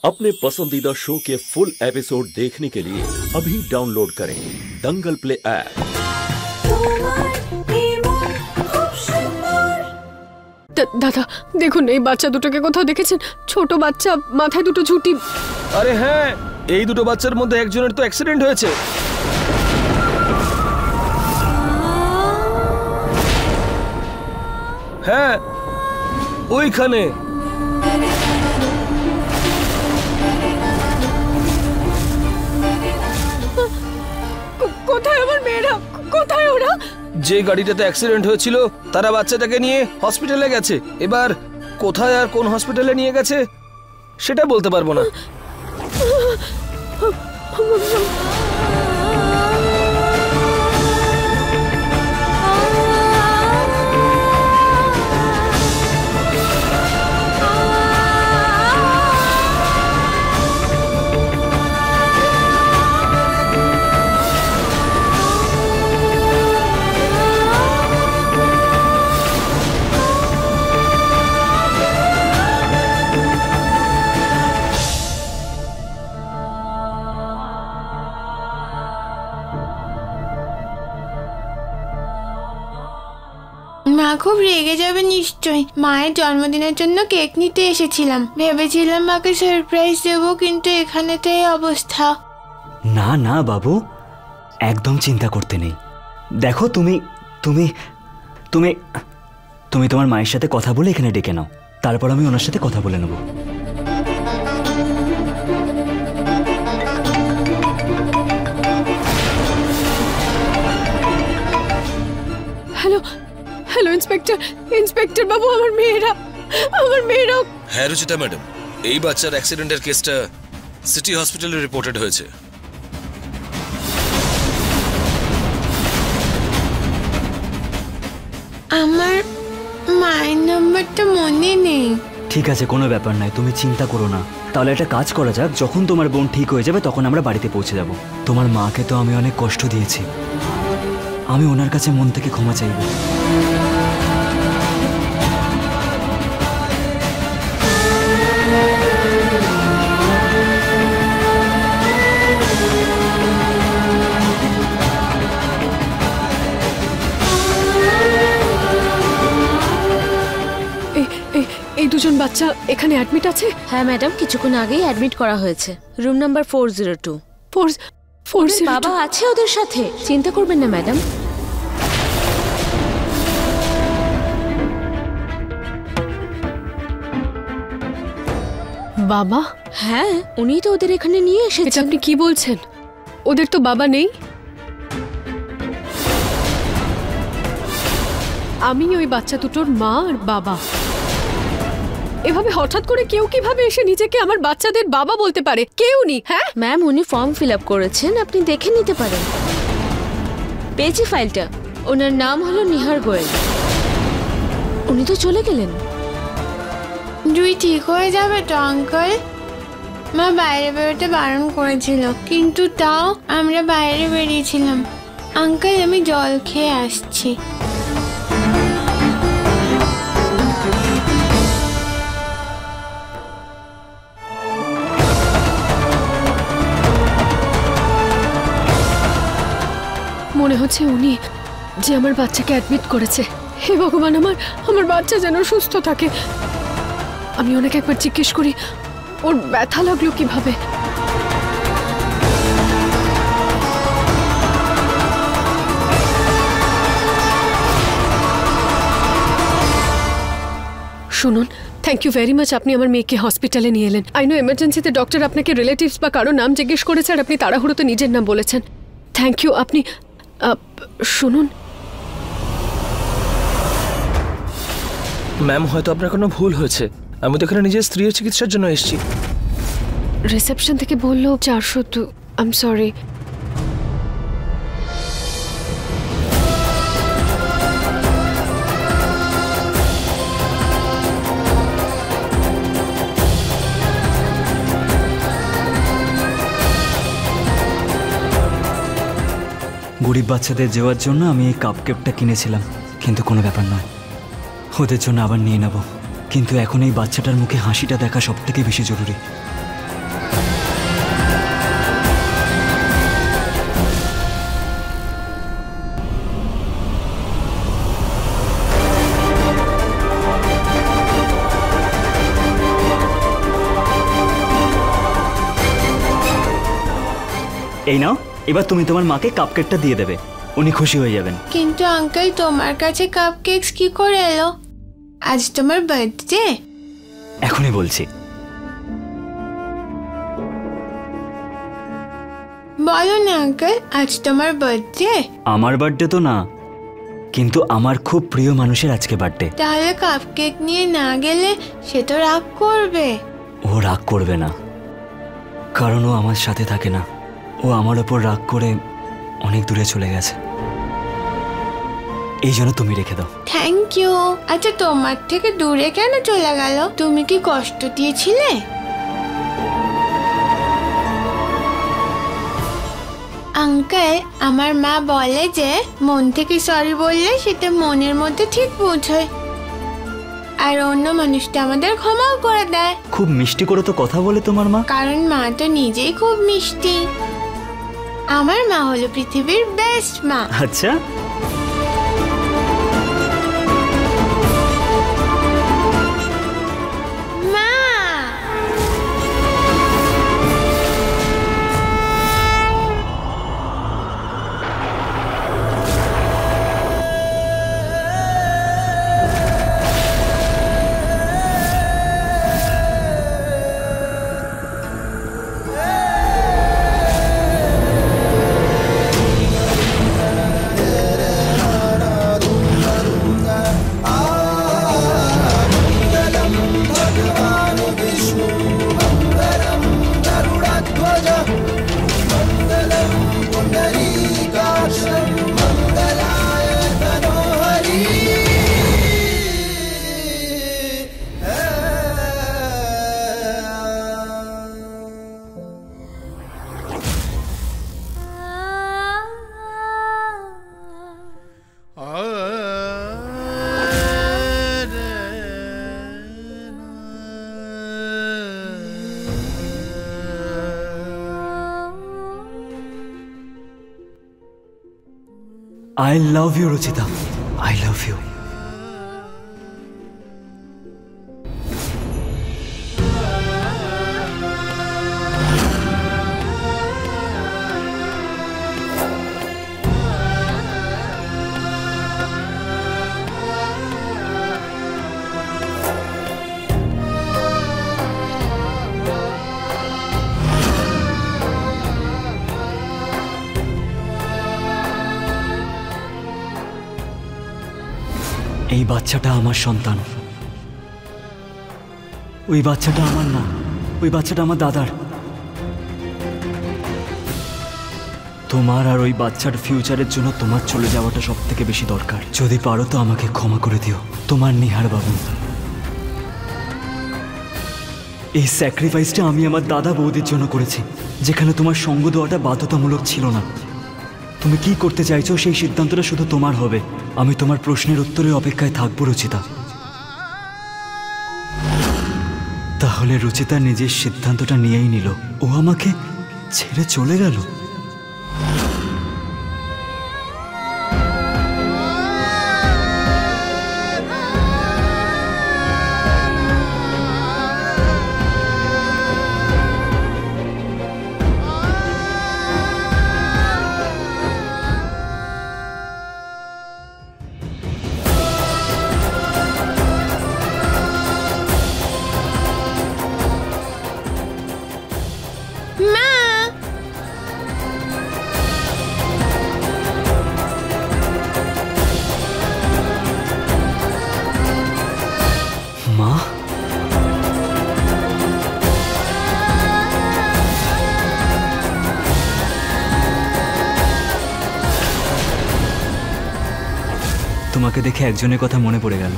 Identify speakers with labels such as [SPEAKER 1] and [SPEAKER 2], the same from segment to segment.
[SPEAKER 1] अपने पसंदीदा शो के फुल एपिसोड देखने के लिए अभी डाउनलोड करें दंगल प्ले ऐप।
[SPEAKER 2] দাদা দেখুন, এই বাচ্চা দুটোকে কোথাও দেখেছেন? ছোট বাচ্চা, মাথায় দুটো ঝুঁটি।
[SPEAKER 3] আরে হ্যাঁ, এই দুটো বাচ্চার মধ্যে একজনের তো অ্যাক্সিডেন্ট হয়েছে। হ্যাঁ, ওইখানে।
[SPEAKER 2] কোথায় আমার মেয়েরা? কোথায় ওরা?
[SPEAKER 3] যে গাড়িটাতে অ্যাক্সিডেন্ট হয়েছিল তারা বাচ্চাটাকে নিয়ে হসপিটালে গেছে। এবার কোথায় আর কোন হসপিটালে নিয়ে গেছে সেটা বলতে পারবো না।
[SPEAKER 4] মা খুব রেগে যাবে নিশ্চয়ই। মায়ের জন্মদিনের জন্য কেক নিতে এসেছিলাম, ভেবেছিলাম মাকে সারপ্রাইজ দেবো, কিন্তু এখানে তো এই অবস্থা।
[SPEAKER 5] না না বাবু, একদম চিন্তা করতে নেই। দেখো তুমি তুমি তুমি তুমি তোমার মায়ের সাথে কথা বলে এখানে ডেকে নাও, তারপর আমি ওনার সাথে কথা বলে নেব।
[SPEAKER 2] হ্যালো হ্যালো ইন্সপেক্টর, ইন্সপেক্টর বাবু, আমার মেয়েরা।
[SPEAKER 6] হ্যাঁ রুচিতা ম্যাডাম, এই বাচ্চার অ্যাক্সিডেন্টের কেসটা সিটি হসপিটালে রিপোর্টেড হয়েছে।
[SPEAKER 4] আমার মায়ের নাম্বারটা মনে নেই।
[SPEAKER 5] ঠিক আছে, কোনো ব্যাপার নাই, তুমি চিন্তা করো না। তাহলে একটা কাজ করা যাক, যখন তোমার বোন ঠিক হয়ে যাবে তখন আমরা বাড়িতে পৌঁছে যাব। তোমার মাকে তো আমি অনেক কষ্ট দিয়েছি, আমি ওনার কাছে মন থেকে ক্ষমা চাইব।
[SPEAKER 2] এই দুজন বাচ্চা এখানে অ্যাডমিট আছে?
[SPEAKER 7] হ্যাঁ ম্যাডাম, কিছুক্ষণ আগেই অ্যাডমিট করা হয়েছে, রুম নাম্বার 402। বাবা আছে ওদের সাথে, চিন্তা করবেন না ম্যাডাম।
[SPEAKER 2] বাবা?
[SPEAKER 7] হ্যাঁ, উনি তো ওদের এখানে নিয়ে এসেছেন।
[SPEAKER 2] আপনি কি বলছেন? ওদের তো বাবা নেই। আমি ওই বাচ্চা দুটোর মা আর বাবা। এভাবে হঠাৎ করে কেউ কিভাবে এসে নিজেকে আমার বাচ্চাদের বাবা বলতে পারে? কেউ নেই। হ্যাঁ
[SPEAKER 7] ম্যাম, উনি ফর্ম ফিল আপ করেছেন, আপনি দেখে নিতে পারেন। পেয়েছি ফাইলটা। ওনার নাম হলো নিহার গোয়েল। উনি তো চলে গেলেন।
[SPEAKER 4] তুই ঠিক হয়ে যাবে তো আঙ্কেল? মা বাইরে বেরোতে বারণ করেছিল, কিন্তু তাও আমরা বাইরে বেরিয়েছিলাম। আঙ্কেল, আমি জল খেয়ে আসছি।
[SPEAKER 2] মনে হচ্ছে উনি যে আমার বাচ্চাকে অ্যাডমিট করেছে। হে ভগবান, আমার বাচ্চা যেন সুস্থ থাকে। আমি ওনাকে একবার জিজ্ঞেস করি ওর ব্যথা লাগলো কিভাবে। শুনুন, থ্যাংক ইউ ভেরি মাচ, আপনি আমার মেয়েকে হসপিটালে নিয়ে এলেন। আই নো এমার্জেন্সিতে ডক্টর আপনাকে রিলেটিভস বা কারো নাম জিজ্ঞেস করেছে আর আপনি তাড়াহুড়োতে নিজের নাম বলেছেন। Thank you. আপনি শুনুন
[SPEAKER 3] ম্যাম, হয়তো আপনার কোনো ভুল হয়েছে। আমি তো এখানে নিজের স্ত্রীর চিকিৎসার জন্য এসেছি।
[SPEAKER 2] রিসেপশন থেকে বললো 402। I am sorry.
[SPEAKER 5] গরিব বাচ্চাদের দেওয়ার জন্য আমি এই কাপকেকটা কিনেছিলাম, কিন্তু কোনো ব্যাপার নয়, ওদের জন্য আবার নিয়ে নেব। কিন্তু এখন এই বাচ্চাটার মুখে হাসিটা দেখা সবথেকে বেশি জরুরি। এই নাও, এবার তুমি তোমার মাকে কাপকেকটা দিয়ে দেবে, উনি খুশি হয়ে যাবেন।
[SPEAKER 4] কিন্তু আঙ্কেল তোমার কাছে কাপকেকস কি করে এলো? আজ তোমার বার্থডে।
[SPEAKER 5] এখনই বলছি।
[SPEAKER 4] বলো না আঙ্কেল, আজ তোমার বার্থডে।
[SPEAKER 5] আমার বার্থডে তো না, কিন্তু আমার খুব প্রিয় মানুষের আজকে বার্থডে।
[SPEAKER 4] তাহলে কাপকেক নিয়ে না গেলে সে তো রাগ করবে।
[SPEAKER 5] ও রাগ করবে না, কারণ ও আমার সাথে থাকে না। ও আমার ওপর রাগ করে অনেক দূরে চলে গেছে, এই জন্য তুমি রেখে দাও।
[SPEAKER 4] Thank you. আচ্ছা তোমার থেকে দূরে কেন চলে গেল? তুমি কি কষ্ট দিয়েছিলে? আঙ্কেল, আমার মা বলে যে মন থেকে সরি বললে সেটা মনের মধ্যে ঠিক পৌঁছয়, আর অন্য মানুষটা আমাদের ক্ষমাও করে দেয়।
[SPEAKER 5] খুব মিষ্টি করে তো কথা বলে তোমার মা।
[SPEAKER 4] কারণ মা তো নিজেই খুব মিষ্টি। আমার মা হলো পৃথিবীর বেস্ট মা।
[SPEAKER 5] আচ্ছা,
[SPEAKER 4] মা
[SPEAKER 5] I love you, Ruchita. I love you. এই বাচ্চাটা আমার সন্তান। ওই বাচ্চাটা আমার না, ওই বাচ্চাটা আমার দাদার। তোমার আর ওই বাচ্চার ফিউচারের জন্য তোমার চলে যাওয়াটা সব থেকে বেশি দরকার। যদি পারো তো আমাকে ক্ষমা করে দিও, তোমার নিহার বাবু। এই স্যাক্রিফাইসটা আমি আমার দাদা বৌদির জন্য করেছি, যেখানে তোমার সঙ্গ দেওয়াটা বাধ্যতামূলক ছিল না। তুমি কি করতে চাইছো সেই সিদ্ধান্তটা শুধু তোমার হবে। আমি তোমার প্রশ্নের উত্তরের অপেক্ষায় থাকবো রুচিতা। তাহলে রুচিতা নিজের সিদ্ধান্তটা নিয়েই নিল, ও আমাকে ছেড়ে চলে গেল। তোমাকে দেখে একজনের কথা মনে পড়ে গেল।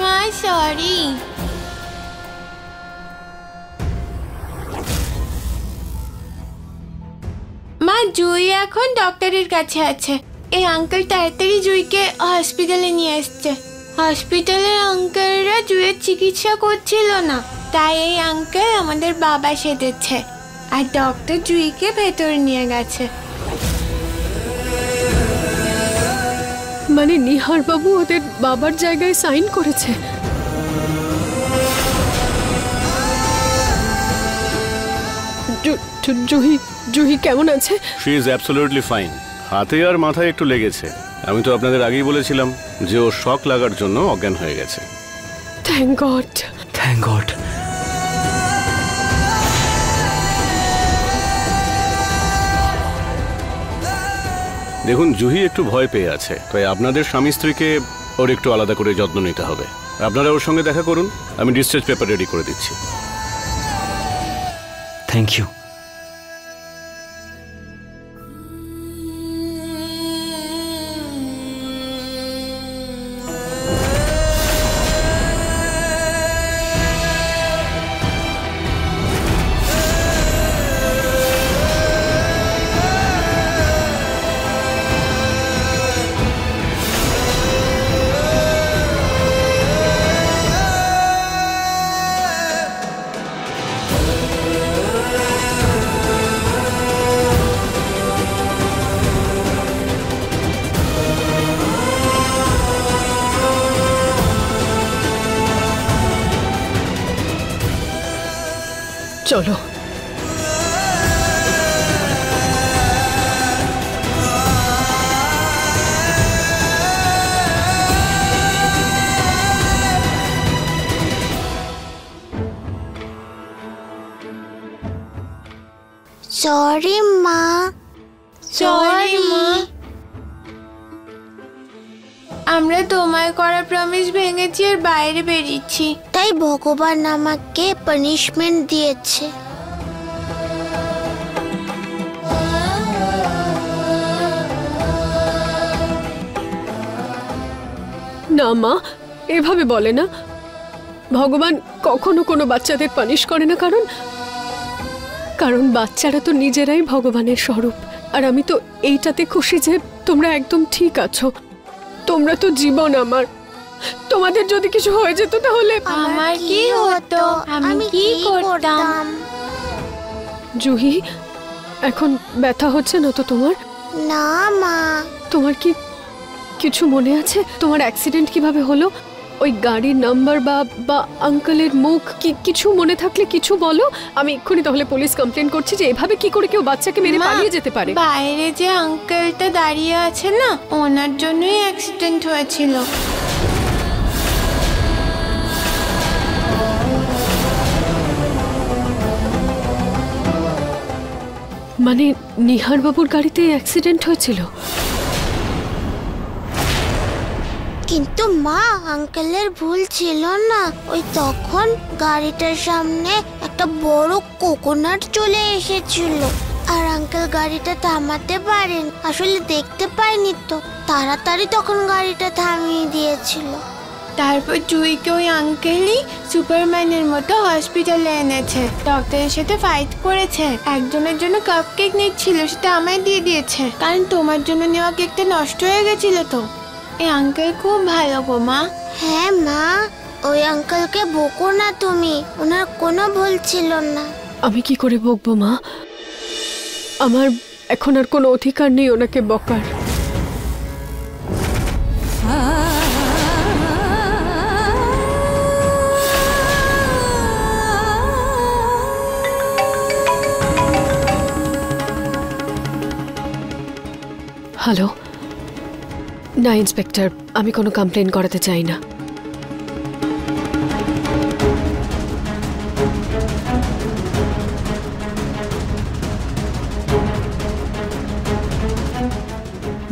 [SPEAKER 4] মা সরি। মা জুই এখন ডক্টরের কাছে আছে। এই আঙ্কেল তাড়াতাড়ি জুইকে হসপিটালে নিয়ে আসছে। হসপিটালের আঙ্কেলরা জুইয়ের চিকিৎসা করছিল না, তাই এই আঙ্কেল আমাদের বাবা সেজেছে, আর ডক্টর জুইকে ভেতরে নিয়ে গেছে।
[SPEAKER 2] মানে নিহার বাবু ওদের বাবার জায়গায় সাইন করেছে? জুহি জুহি কেমন আছে?
[SPEAKER 8] She is absolutely fine. হাতে আর মাথায় একটু লেগেছে। আমি তো আপনাদের আগেই বলেছিলাম যে ও শক লাগার জন্য অজ্ঞান হয়ে গেছে।
[SPEAKER 2] Thank god,
[SPEAKER 5] thank god.
[SPEAKER 8] দেখুন, জুহি একটু ভয় পেয়ে আছে, তাই আপনাদের স্বামী স্ত্রীকে ওর একটু আলাদা করে যত্ন নিতে হবে। আপনারা ওর সঙ্গে দেখা করুন, আমি ডিসচার্জ পেপার রেডি করে দিচ্ছি।
[SPEAKER 5] Thank you.
[SPEAKER 2] চলো।
[SPEAKER 9] সরি মা,
[SPEAKER 4] সরি মা, আমরা তোমায় করা প্রমিস ভেঙেছি আর বাইরে বেরিয়েছি।
[SPEAKER 9] তাই ভগবান আমাকে পানিশমেন্ট দিয়েছে।
[SPEAKER 2] না মা, এভাবে বলে না। ভগবান কখনো কোনো বাচ্চাদের পানিশ করে না, কারণ বাচ্চারা তো নিজেরাই ভগবানের স্বরূপ। আর আমি তো এইটাতে খুশি যে তোমরা একদম ঠিক আছো। তোমরা তো জীবন আমার। তোমাদের যদি কিছু হয়ে যেত তাহলে
[SPEAKER 4] আমার কি হতো, আমি কি করতাম?
[SPEAKER 2] জুহি, এখন ব্যথা হচ্ছে না তো তোমার?
[SPEAKER 9] না মা।
[SPEAKER 2] তোমার কি কিছু মনে আছে? তোমার অ্যাক্সিডেন্ট কিভাবে হলো? ওই গাড়ির নাম্বার বা আঙ্কেলের মুখ কিছু মনে থাকলে কিছু বলো। আমি এক্ষুনি তাহলে পুলিশ কমপ্লেন করছি যে এভাবে কি করে কেউ বাচ্চাকে মেরে পালিয়ে যেতে পারে।
[SPEAKER 4] বাইরে যে আঙ্কেলটা দাঁড়িয়ে আছে না, ওনার জন্যই অ্যাক্সিডেন্ট হয়েছিল।
[SPEAKER 2] মানে নিহার বাবুর গাড়িতে অ্যাক্সিডেন্ট হয়েছিল?
[SPEAKER 9] কিন্তু মা, আঙ্কেলের ভুল ছিল না। ওই তখন গাড়িটার সামনে একটা বড় কোকোনাট চলে এসেছিল, আর আঙ্কেল গাড়িটা থামাতে পারেন, আসলে দেখতে পাইনি তো, তাড়াতাড়ি তখন গাড়িটা থামিয়ে দিয়েছিল।
[SPEAKER 4] তারপর জুইকে ওই আঙ্কেলই সুপারম্যানের মতো হসপিটালে এনেছে, ডক্টরের সাথে ফাইট করেছে, একজনের জন্য কাপ কেক নিচ্ছিল, সেটা আমায় দিয়ে দিয়েছে, কারণ তোমার জন্য নেওয়া কেকটা নষ্ট হয়ে গেছিল। তো এই আঙ্কেল খুব ভালো গো মা।
[SPEAKER 9] হ্যাঁ মা, ওই আঙ্কেলকে বকো না তুমি, ওনার কোনো ভুল ছিল না।
[SPEAKER 2] আমি কি করে বকবো মা? আমার এখন আর কোনো অধিকার নেই ওনাকে বকার। হ্যালো। না ইন্সপেক্টর, আমি কোনো কমপ্লেন করাতে চাই না।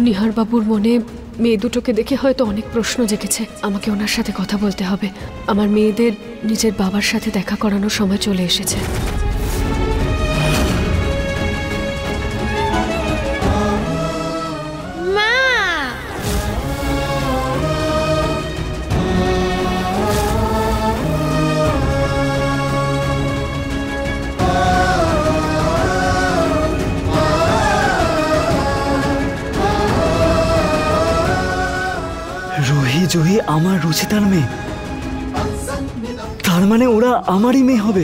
[SPEAKER 2] নিহার বাবুর মনে মেয়ে দুটোকে দেখে হয়তো অনেক প্রশ্ন জেগেছে। আমাকে ওনার সাথে কথা বলতে হবে। আমার মেয়েদের নিজের বাবার সাথে দেখা করানোর সময় চলে এসেছে।
[SPEAKER 5] জুহি আমার রুচিতার মেয়ে, তার মানে ওরা আমারই মেয়ে হবে।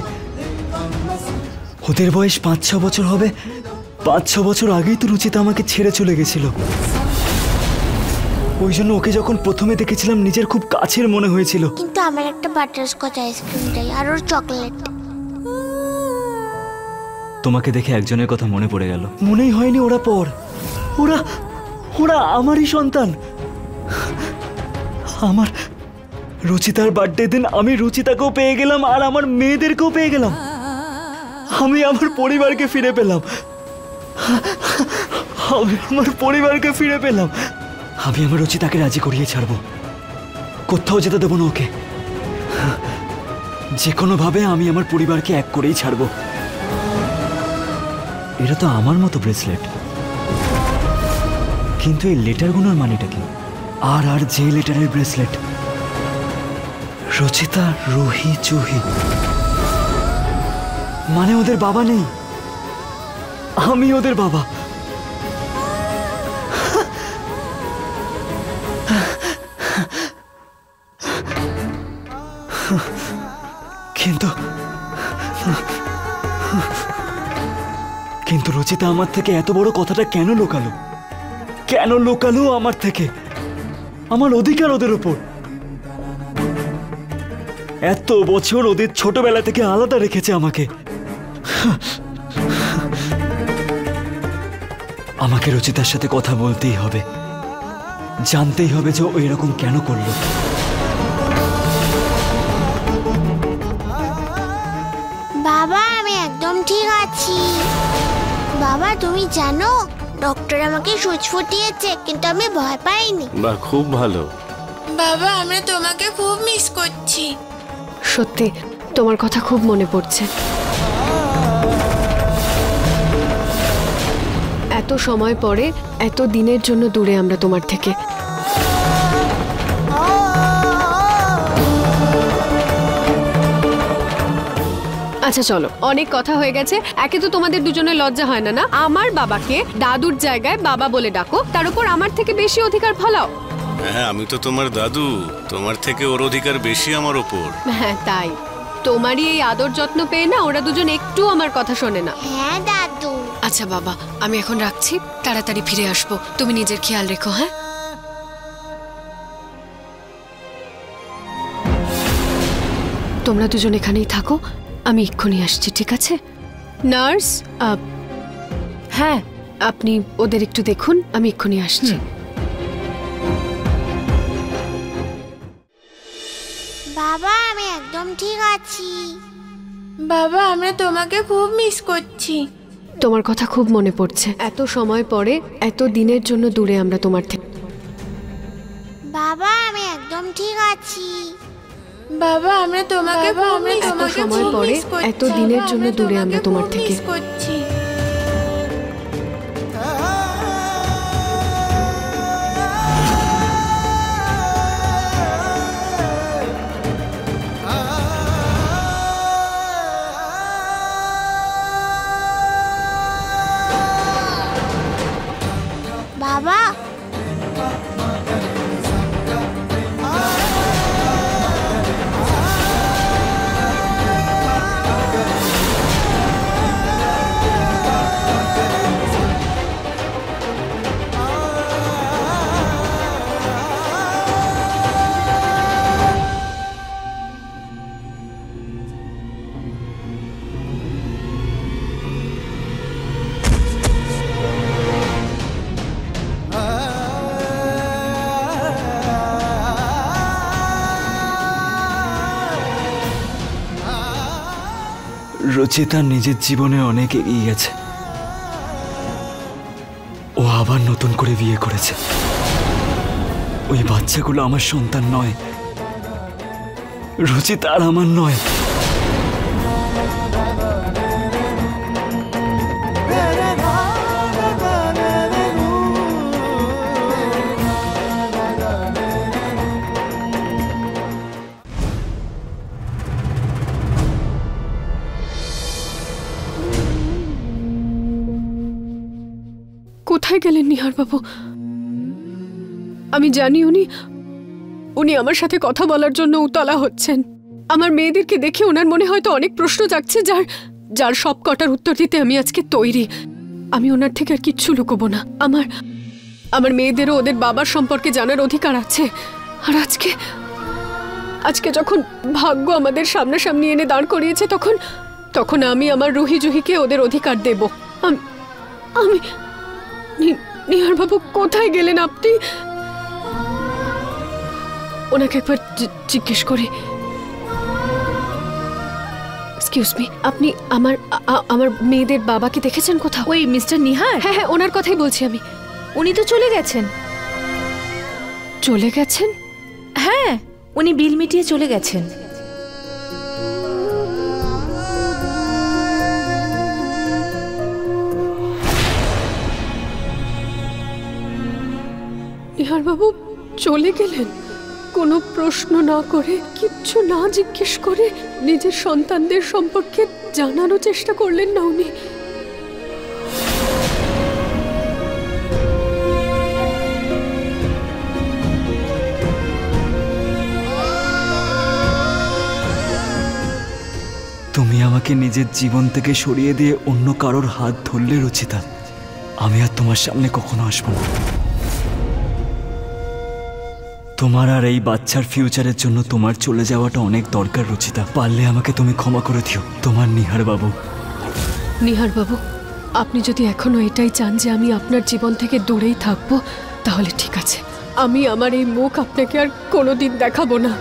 [SPEAKER 5] ওদের বয়স 5-6 বছর হবে। 5-6 বছর আগেই তো রুচিতা আমাকে ছেড়ে চলে গেছিল। ওই জন্য ওকে যখন প্রথমে দেখেছিলাম নিজের খুব কাছের মনে হয়েছিল।
[SPEAKER 9] কিন্তু আমার একটা বাটারস্কচ আইসক্রিম চাই আর ওর চকলেট।
[SPEAKER 5] তোমাকে দেখে একজনের কথা মনে পড়ে গেল। মনেই হয়নি ওরা পর, ওরা ওরা আমারই সন্তান। আমার রুচিতার বার্থডে দিন আমি রুচিতাকেও পেয়ে গেলাম আর আমার মেয়েদেরকেও পেয়ে গেলাম। আমি আমার পরিবারকে ফিরে পেলাম, আমি আমার পরিবারকে ফিরে পেলাম। আমি আমার রুচিতাকে রাজি করিয়ে ছাড়বো, কোথাও যেতে দেবো না ওকে। যে কোনোভাবে আমি আমার পরিবারকে এক করেই ছাড়বো। এটা তো আমার মতো ব্রেসলেট, কিন্তু এই লেটারগুলোর মানেটা কি? আর আর যে লেটারের ব্রেসলেট, রচিতা, রুহি, জুহি, মানে ওদের বাবা নেই, আমি ওদের বাবা। কিন্তু কিন্তু রচিতা আমার থেকে এত বড় কথাটা কেন লুকালো? কেন লুকালো আমার থেকে? আমার অধিকার ওদের উপর। এত বছর ওদের ছোটবেলা থেকে আলাদা রেখেছে আমাকে। আমাকে রচিতার সাথে কথা বলতেই হবে, জানতেই হবে যে ও এরকম কেন করলো।
[SPEAKER 9] বাবা আমি একদম ঠিক আছি। বাবা তুমি জানো ডক্টর আমাকে সুচ ফুটিয়েছে, কিন্তু আমি ভয় পাইনি।
[SPEAKER 8] বাহ, খুব ভালো।
[SPEAKER 4] বাবা আমরা তোমাকে খুব মিস করছি।
[SPEAKER 2] সত্যি তোমার কথা খুব মনে পড়ছে। এত সময় পরে, এত দিনের জন্য দূরে আমরা তোমার থেকে। আচ্ছা চলো, অনেক কথা হয়ে গেছে। একে তো তোমাদের দুজনের লজ্জা হয় না না? আমার বাবাকে দাদুর জায়গায় বাবা বলে ডাকো, তার উপর আমার থেকে বেশি অধিকার ফলাও।
[SPEAKER 8] হ্যাঁ, আমি তো তোমার দাদু, তোমার থেকে ওর অধিকার বেশি আমার ওপর।
[SPEAKER 2] হ্যাঁ তাই, তোমারই এই আদর যত্ন পেয়ে না ওরা দুজন একটু আমার কথা শোনে না।
[SPEAKER 9] হ্যাঁ দাদু।
[SPEAKER 2] আচ্ছা বাবা, আমি এখন রাখছি, তাড়াতাড়ি ফিরে আসবো। তুমি নিজের খেয়াল রেখো। হ্যাঁ তোমরা দুজন এখানেই থাকো, আমি এক্ষুনি আসছি, ঠিক আছে? নার্স, হ্যাঁ আপনি ওদের একটু দেখুন, আমি এক্ষুনি আসছি।
[SPEAKER 9] বাবা আমি একদম ঠিক আছি।
[SPEAKER 4] বাবা আমরা তোমাকে খুব মিস করছি।
[SPEAKER 2] তোমার কথা খুব মনে পড়ছে। এত সময় পরে, এত দিনের জন্য দূরে আমরা তোমার থেকে।
[SPEAKER 9] বাবা আমি একদম ঠিক আছি।
[SPEAKER 4] বাবা আমরা তোমাকে খুব মিস
[SPEAKER 2] এত সময় পরে, এত দিনের জন্য দূরে আমরা তোমার থেকে।
[SPEAKER 4] করছি।
[SPEAKER 9] বাবা
[SPEAKER 5] রচিতা নিজের জীবনে অনেক এগিয়ে গেছে। ও আবার নতুন করে বিয়ে করেছে। ওই বাচ্চাগুলো আমার সন্তান নয়, রচিতা আর আমার নয়।
[SPEAKER 2] কোথায় গেলেন নিহার বাবু? আমি জানি উনি আমার সাথে কথা বলার জন্য উতলা হচ্ছেন। আমার মেয়েদেরকে দেখে ওনার মনে হয়তো অনেক প্রশ্ন জাগছে, যার সব কটার উত্তর দিতে আমি আজকে তৈরি। আমি ওনার থেকে আর কিচ্ছু লুকোবো না। আমার মেয়েদেরও ওদের বাবার সম্পর্কে জানার অধিকার আছে। আর আজকে যখন ভাগ্য আমাদের সামনাসামনি এনে দাঁড় করিয়েছে, তখন আমি আমার রুহি জুহিকে ওদের অধিকার দেব। আমি নিহার বাবু কোথায় গেলেন আপনি? ওনাকে একবার জিজ্ঞেস করি। এক্সকিউজ মি, আপনি আমার মেয়েদের বাবাকে দেখেছেন কোথাও?
[SPEAKER 7] ওই মিস্টার নিহার?
[SPEAKER 2] হ্যাঁ হ্যাঁ, ওনার কথাই বলছি আমি।
[SPEAKER 7] উনি তো চলে গেছেন।
[SPEAKER 2] চলে গেছেন?
[SPEAKER 7] হ্যাঁ, উনি বিল মিটিয়ে চলে গেছেন।
[SPEAKER 2] নিহার বাবু চলে গেলেন কোনো প্রশ্ন না করে, কিচ্ছু না জিজ্ঞেস করে? নিজের সন্তানদের সম্পর্কে জানারও চেষ্টা করলেন না উনি?
[SPEAKER 5] তুমি আমাকে নিজের জীবন থেকে সরিয়ে দিয়ে অন্য কারোর হাত ধরলে রুচিতা, আমি আর তোমার সামনে কখনো আসবো না। তোমার আর এই বাচ্চার ফিউচারের জন্য তোমার চলে যাওয়াটা অনেক দরকার রুচিতা। পারলে আমাকে তুমি ক্ষমা করে দিও। তোমার নিহার বাবু।
[SPEAKER 2] নিহার বাবু, আপনি যদি এখনো এটাই চান যে আমি আপনার জীবন থেকে দূরেই থাকবো, তাহলে ঠিক আছে। আমি আমার এই মুখ আপনাকে আর কোনোদিন দেখাবো না।